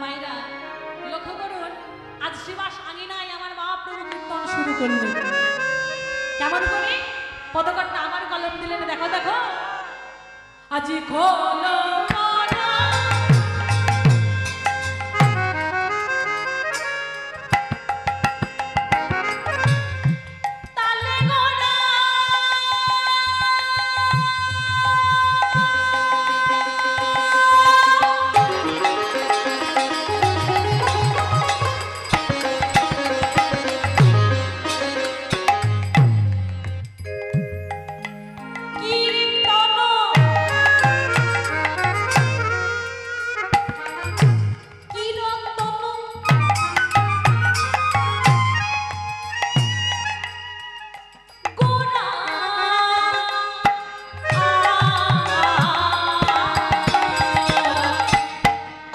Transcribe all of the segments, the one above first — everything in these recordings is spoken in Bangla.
মায়েরা লক্ষ্য করুন, আজ শিবাস আঙিনায় আমার মহাপ্রভু কীর্তন শুরু করলেন। কেমন করে পদকর্তা আমার কলম দিলেন, দেখো দেখো। আজি খোলো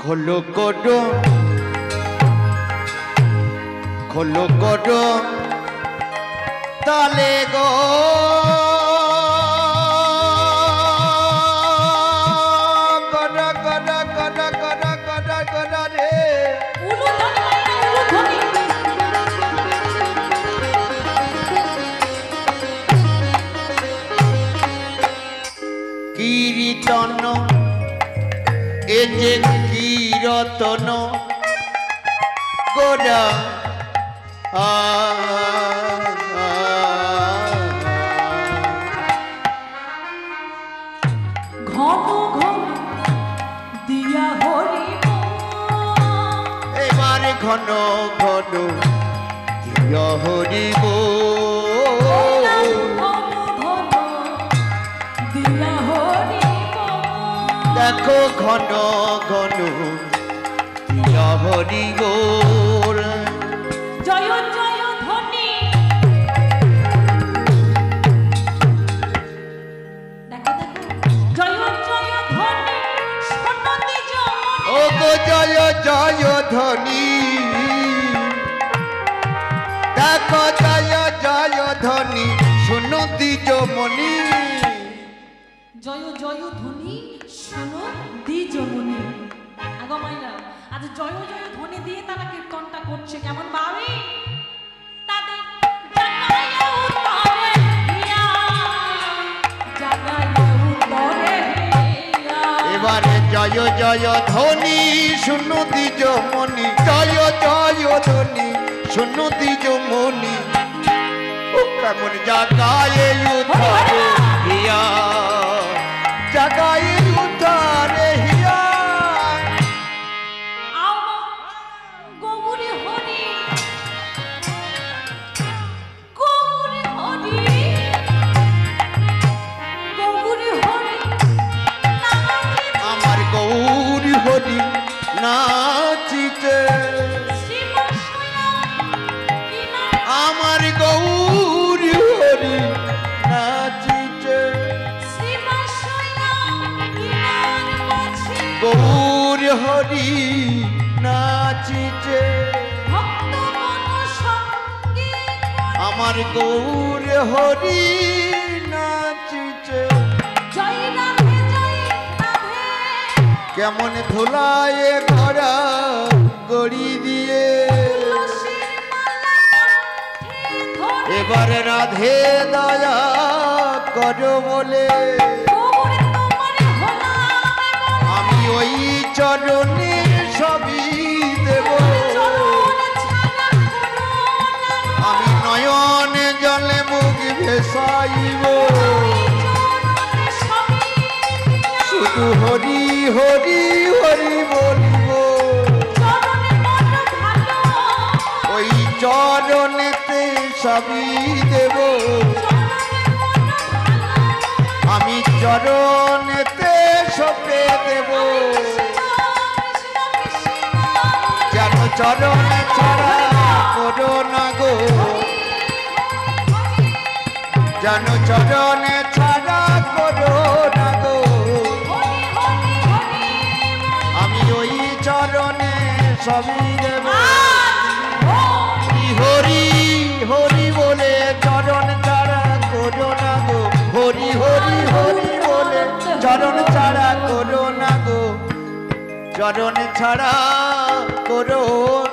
খোলো কোডো খোলো কোডো তালে গো গড়া গড়া গড়া গড়া গড়া গড়া রে কীর্তন এ যে কীর্তন গোড়া ঘন ঘন দিয়া হরি এবারে ঘন ঘন দিয়া হরি গো দিয়া হরি দেখো ঘন ঘন দিয়া হরি গো জয় জয় ধ্বনি। দেখো দেখো জয় জয় ধ্বনি শোনতি জমনি। ও গো জয় জয় ধ্বনি দেখো জয় জয় ধ্বনি শুনতি জমনি। জয় জয় ধ্বনি শোনো দ্বিজমনি। আগো মাইরা আজ জয় জয় ধ্বনি দিয়ে তারা কীর্তনটা করছে কেমন ভাবে, তাদের জাগাইয়া উত্তরে হিয়া, জাগাইয়া উত্তরে হিয়া। এবারে জয় জয় ধ্বনি শুনতি জমনি জয় জয় ধ্বনি শুনতি জমনি। ও কেমন জাগায়ে উত্তরে হিয়া জাগায়ে উত্তরে হিয়া। গৌরী হরি গৌরী হরি গৌরী হরি আমার গৌরী হরি নাচিতে আমার গৌরী হরি নাচিতে গৌরী হরি নাচিতে আমার গৌরী হরি নাচিতে। কেমন ধুলায় ঘরা গড়ি দিয়ে এবারে রাধে দয়া করো বলে আমি ওই চরণে সবই দেব। আমি নয়নে জলে মুখ ভেসাইব শুধু হরি হরি হরি বলিব। ওই চরণেতে সবই দেব আমি চরণেতে সপে দেব। যেন চরণে ছাড়া করো না গো যেন চরণে ছাড়া করো না গো। আমি ওই চরণে সবই দেব হরি হরি বলে চরণ ছাড়া করো না গো হরি হরি হরি বলে চরণ ছাড়া করো না গো। চরণ ছাড়া করুন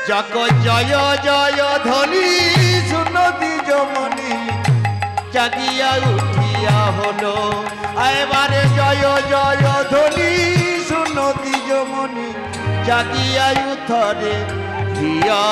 যক জয় জয় ধ্বনি সুনতি জমনি জাগিয়া উঠিয়া হলো এবারে জয় জয় ধ্বনি সুনতি জমনি জাগিয়া উঠরে হিয়া